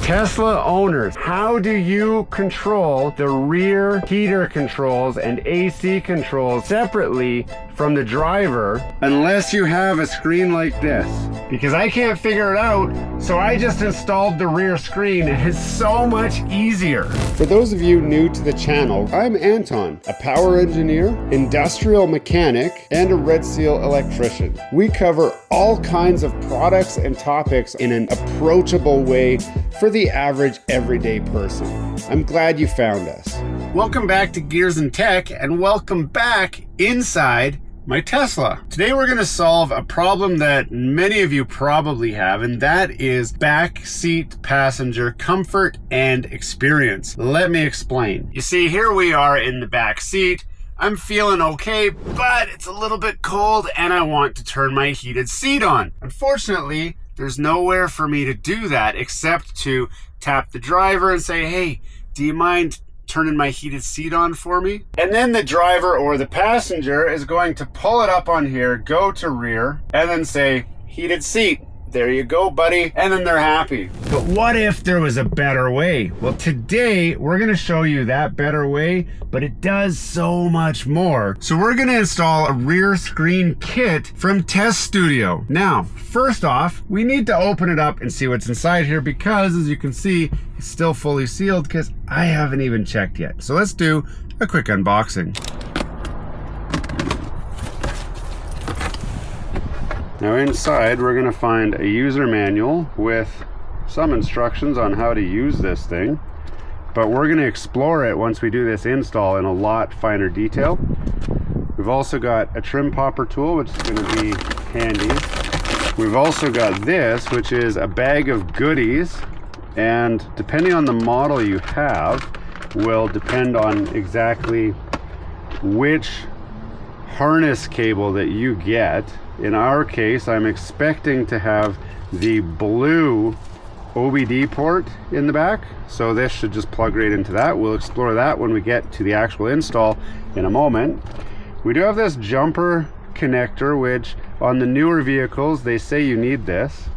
Tesla owners, how do you control the rear heater controls and AC controls separately from the driver unless you have a screen like this? Because I can't figure it out, so I just installed the rear screen. It's so much easier. For those of you new to the channel, I'm Anton, a power engineer, industrial mechanic, and a Red Seal electrician. We cover all kinds of products and topics in an approachable way for the average everyday person. I'm glad you found us. Welcome back to Gears and Tech, and welcome back inside my Tesla. Today we're going to solve a problem that many of you probably have, and that is back seat passenger comfort and experience. Let me explain. You see, here we are in the back seat. I'm feeling okay, but it's a little bit cold and I want to turn my heated seat on. Unfortunately, there's nowhere for me to do that except to tap the driver and say, hey, do you mind turning my heated seat on for me? And then the driver or the passenger is going to pull it up on here, go to rear, and then say, heated seat. There you go, buddy. And then they're happy. But what if there was a better way? Well, today we're gonna show you that better way, but it does so much more. So we're gonna install a rear screen kit from Test Studio. Now, first off, we need to open it up and see what's inside here because, as you can see, it's still fully sealed because I haven't even checked yet. So let's do a quick unboxing. Now inside we're going to find a user manual with some instructions on how to use this thing, but we're going to explore it once we do this install in a lot finer detail. We've also got a trim popper tool, which is going to be handy. We've also got this, which is a bag of goodies, and depending on the model you have will depend on exactly which harness cable that you get. In our case, I'm expecting to have the blue OBD port in the back, so this should just plug right into that. We'll explore that when we get to the actual install in a moment. We do have this jumper connector, which on the newer vehicles, they say you need this.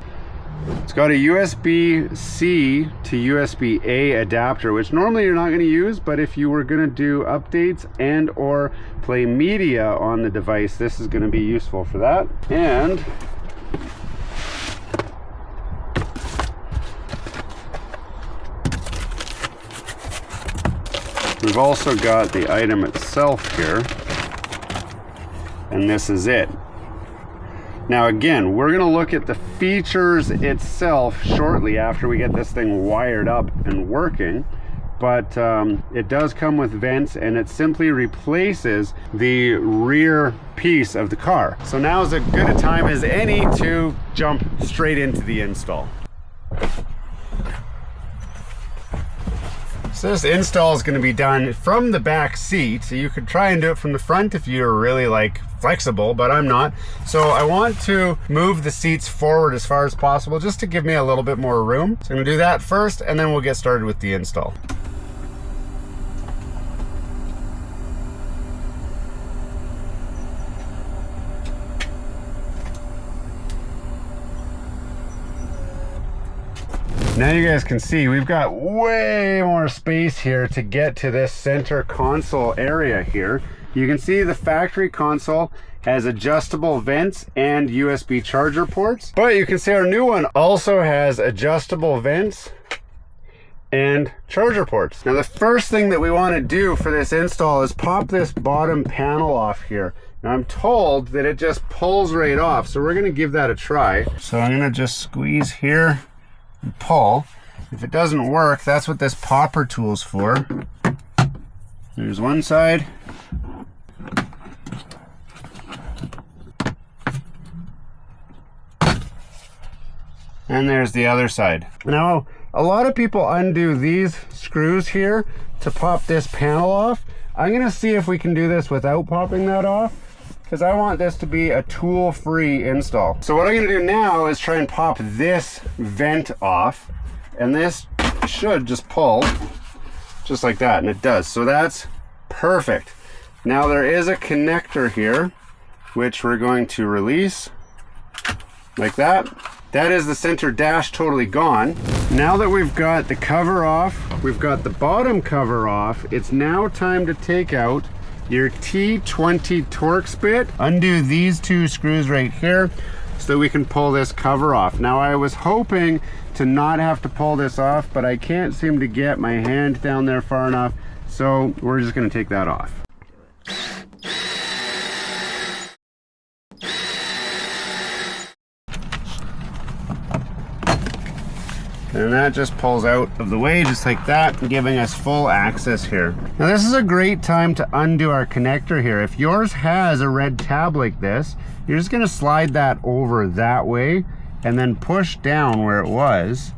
It's got a USB-C to USB-A adapter, which normally you're not going to use, but if you were going to do updates and or play media on the device, this is going to be useful for that. And we've also got the item itself here, and this is it. Now again, we're going to look at the features itself shortly after we get this thing wired up and working, but it does come with vents and it simply replaces the rear piece of the car. So now is as good a time as any to jump straight into the install. So this install is going to be done from the back seat. So you could try and do it from the front if you're really like flexible, but I'm not. So I want to move the seats forward as far as possible just to give me a little bit more room. So I'm going to do that first and then we'll get started with the install. Now you guys can see we've got way more space here to get to this center console area here. You can see the factory console has adjustable vents and USB charger ports, but you can see our new one also has adjustable vents and charger ports. Now the first thing that we want to do for this install is pop this bottom panel off here. Now I'm told that it just pulls right off, so we're going to give that a try. So I'm going to just squeeze here and pull. If it doesn't work, that's what this popper tool's for. There's one side. And there's the other side. Now, a lot of people undo these screws here to pop this panel off. I'm gonna see if we can do this without popping that off, because I want this to be a tool-free install. So what I'm gonna do now is try and pop this vent off, and this should just pull just like that, and it does. So that's perfect. Now there is a connector here, which we're going to release like that. That is the center dash totally gone. Now that we've got the cover off, we've got the bottom cover off, it's now time to take out your T20 Torx bit. Undo these two screws right here so that we can pull this cover off. Now I was hoping to not have to pull this off, but I can't seem to get my hand down there far enough, so we're just going to take that off. And that just pulls out of the way just like that, giving us full access here. Now this is a great time to undo our connector here. If yours has a red tab like this, you're just gonna slide that over that way and then push down where it was,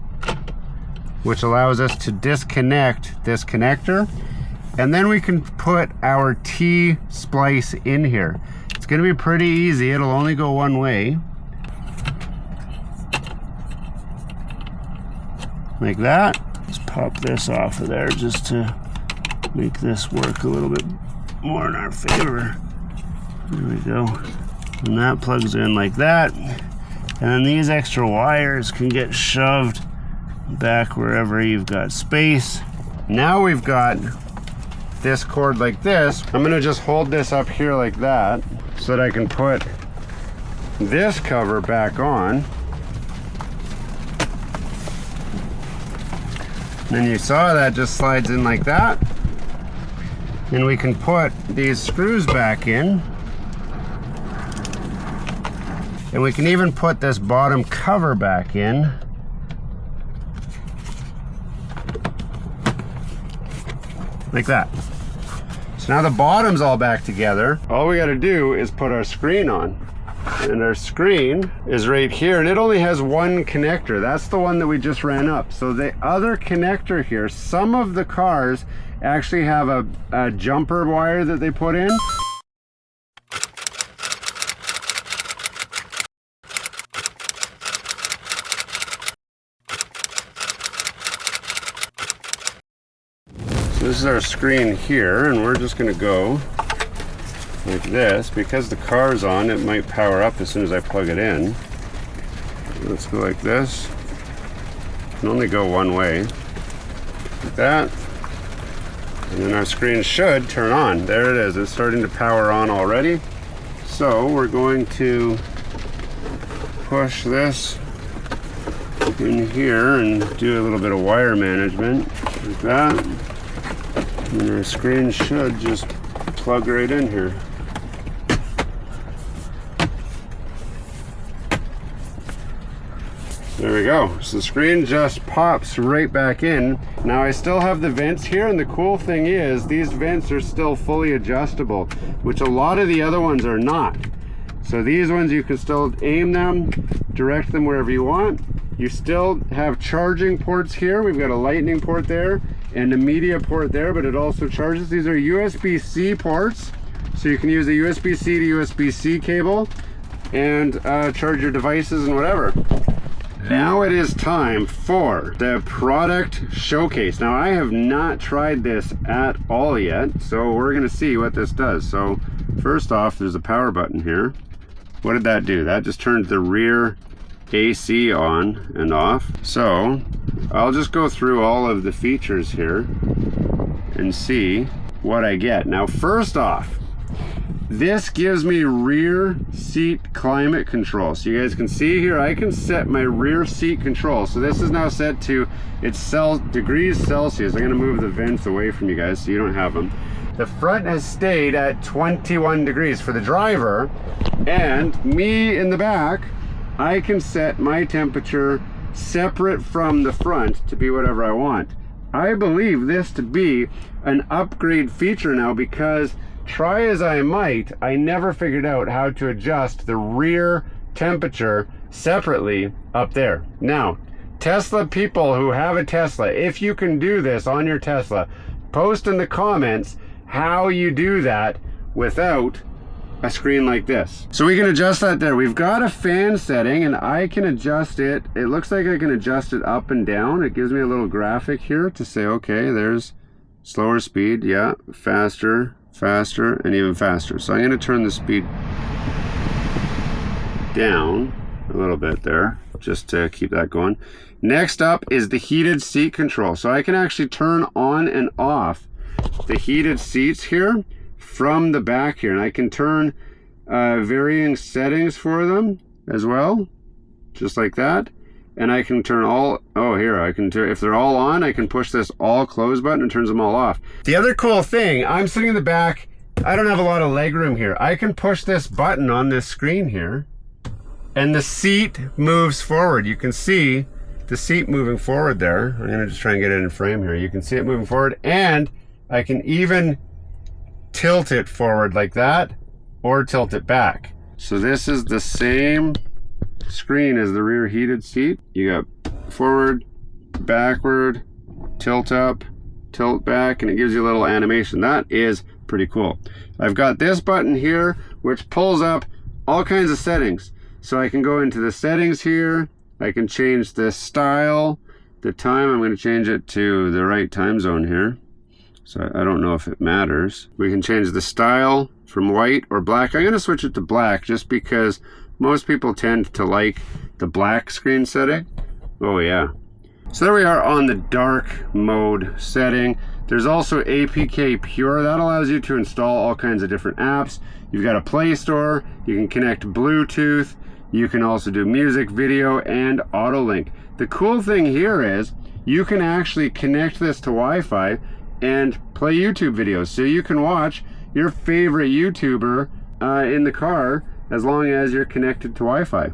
which allows us to disconnect this connector. And then we can put our T-splice in here. It's gonna be pretty easy, it'll only go one way. Like that. Just pop this off of there just to make this work a little bit more in our favor. There we go. And that plugs in like that. And then these extra wires can get shoved back wherever you've got space. Now we've got this cord like this. I'm gonna just hold this up here like that so that I can put this cover back on. And you saw that just slides in like that. And we can put these screws back in. And we can even put this bottom cover back in. Like that. So now the bottom's all back together. All we gotta do is put our screen on. And our screen is right here, and it only has one connector. That's the one that we just ran up. So the other connector here, some of the cars actually have a jumper wire that they put in. So this is our screen here, and we're just gonna go like this. Because the car's on, it might power up as soon as I plug it in. Let's go like this. It can only go one way. Like that. And then our screen should turn on. There it is. It's starting to power on already. So we're going to push this in here and do a little bit of wire management. Like that. And our screen should just plug right in here. There we go. So the screen just pops right back in. Now I still have the vents here, and the cool thing is these vents are still fully adjustable, which a lot of the other ones are not. So these ones you can still aim them, direct them wherever you want. You still have charging ports here. We've got a lightning port there and a media port there, but it also charges. These are USB-C ports, so you can use a USB-C to USB-C cable and charge your devices and whatever. Now it is time for the product showcase. Now I have not tried this at all yet, so we're gonna see what this does. So first off, there's a power button here. What did that do? That just turned the rear AC on and off. So I'll just go through all of the features here and see what I get. Now first off, this gives me rear seat climate control. So you guys can see here, I can set my rear seat control. So this is now set to its degrees Celsius. I'm gonna move the vents away from you guys so you don't have them. The front has stayed at 21 degrees for the driver, and me in the back, I can set my temperature separate from the front to be whatever I want. I believe this to be an upgrade feature now, because try as I might, I never figured out how to adjust the rear temperature separately up there. Now, Tesla people who have a Tesla, if you can do this on your Tesla, post in the comments how you do that without a screen like this. So we can adjust that there. We've got a fan setting, and I can adjust it. It looks like I can adjust it up and down. It gives me a little graphic here to say, okay, there's slower speed, yeah, faster, faster, and even faster. So I'm going to turn the speed down a little bit there, just to keep that going. Next up is the heated seat control. So I can actually turn on and off the heated seats here from the back here. And I can turn varying settings for them as well, just like that. And I can turn all, oh here, I can turn, if they're all on, I can push this all close button and turns them all off. The other cool thing, I'm sitting in the back, I don't have a lot of leg room here. I can push this button on this screen here and the seat moves forward. You can see the seat moving forward there. I'm gonna just try and get it in frame here. You can see it moving forward, and I can even tilt it forward like that or tilt it back. So this is the same screen as the rear heated seat. You got forward, backward, tilt up, tilt back, and it gives you a little animation. That is pretty cool. I've got this button here which pulls up all kinds of settings. So I can go into the settings here. I can change the style, the time. I'm going to change it to the right time zone here. So I don't know if it matters. We can change the style from white or black. I'm going to switch it to black just because most people tend to like the black screen setting. Oh yeah. So there we are on the dark mode setting. There's also APK Pure. That allows you to install all kinds of different apps. You've got a Play Store. You can connect Bluetooth. You can also do music, video, and auto link. The cool thing here is you can actually connect this to Wi-Fi and play YouTube videos. So you can watch your favorite YouTuber in the car as long as you're connected to Wi-Fi.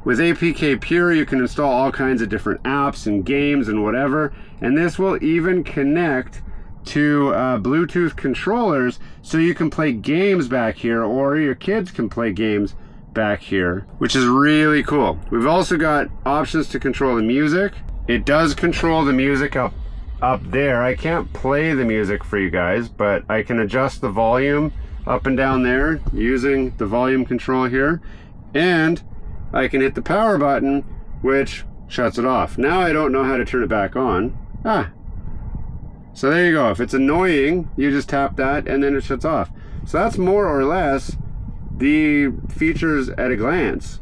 With APK Pure, you can install all kinds of different apps and games and whatever, and this will even connect to Bluetooth controllers so you can play games back here, or your kids can play games back here, which is really cool. We've also got options to control the music. It does control the music up there. I can't play the music for you guys, but I can adjust the volume up and down there using the volume control here, and I can hit the power button, which shuts it off. Now I don't know how to turn it back on. So there you go. If it's annoying, you just tap that and then it shuts off. So that's more or less the features at a glance.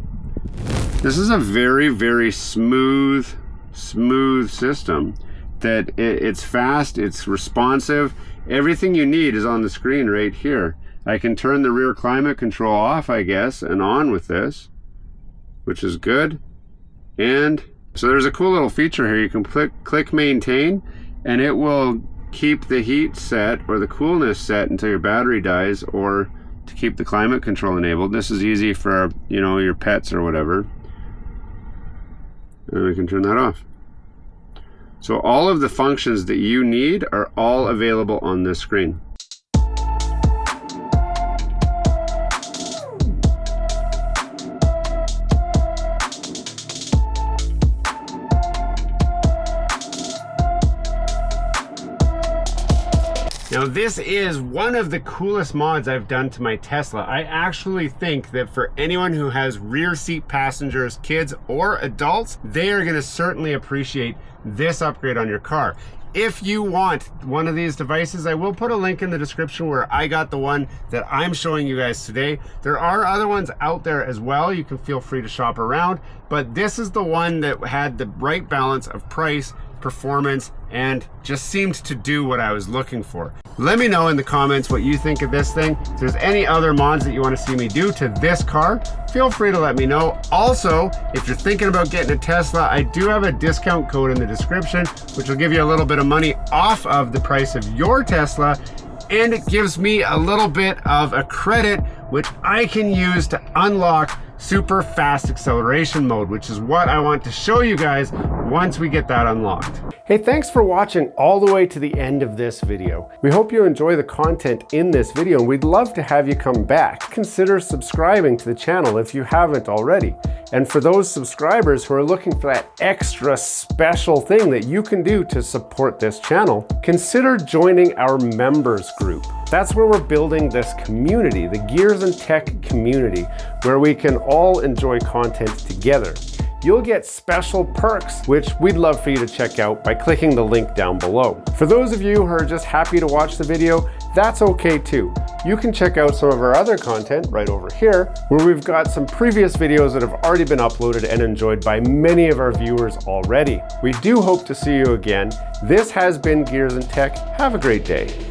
This is a very, very smooth system. That it's fast, it's responsive. Everything you need is on the screen right here. I can turn the rear climate control off, I guess, and on with this, which is good. And so there's a cool little feature here. You can click maintain, and it will keep the heat set or the coolness set until your battery dies, or to keep the climate control enabled. This is easy for, you know, your pets or whatever. And we can turn that off. So all of the functions that you need are all available on this screen. Now this is one of the coolest mods I've done to my Tesla. I actually think that for anyone who has rear seat passengers, kids, or adults, they are gonna certainly appreciate this upgrade on your car. If you want one of these devices, I will put a link in the description where I got the one that I'm showing you guys today. There are other ones out there as well. You can feel free to shop around, but this is the one that had the right balance of price, performance, and just seemed to do what I was looking for. Let me know in the comments what you think of this thing. If there's any other mods that you want to see me do to this car, feel free to let me know. Also, if you're thinking about getting a Tesla, I do have a discount code in the description, which will give you a little bit of money off of the price of your Tesla, and it gives me a little bit of a credit, which I can use to unlock super fast acceleration mode, which is what I want to show you guys once we get that unlocked. Hey, thanks for watching all the way to the end of this video. We hope you enjoy the content in this video, and we'd love to have you come back. Consider subscribing to the channel if you haven't already. And for those subscribers who are looking for that extra special thing that you can do to support this channel, consider joining our members group. That's where we're building this community, the Gears and Tech community, where we can all enjoy content together. You'll get special perks, which we'd love for you to check out by clicking the link down below. For those of you who are just happy to watch the video, that's okay too. You can check out some of our other content right over here, where we've got some previous videos that have already been uploaded and enjoyed by many of our viewers already. We do hope to see you again. This has been Gears and Tech. Have a great day.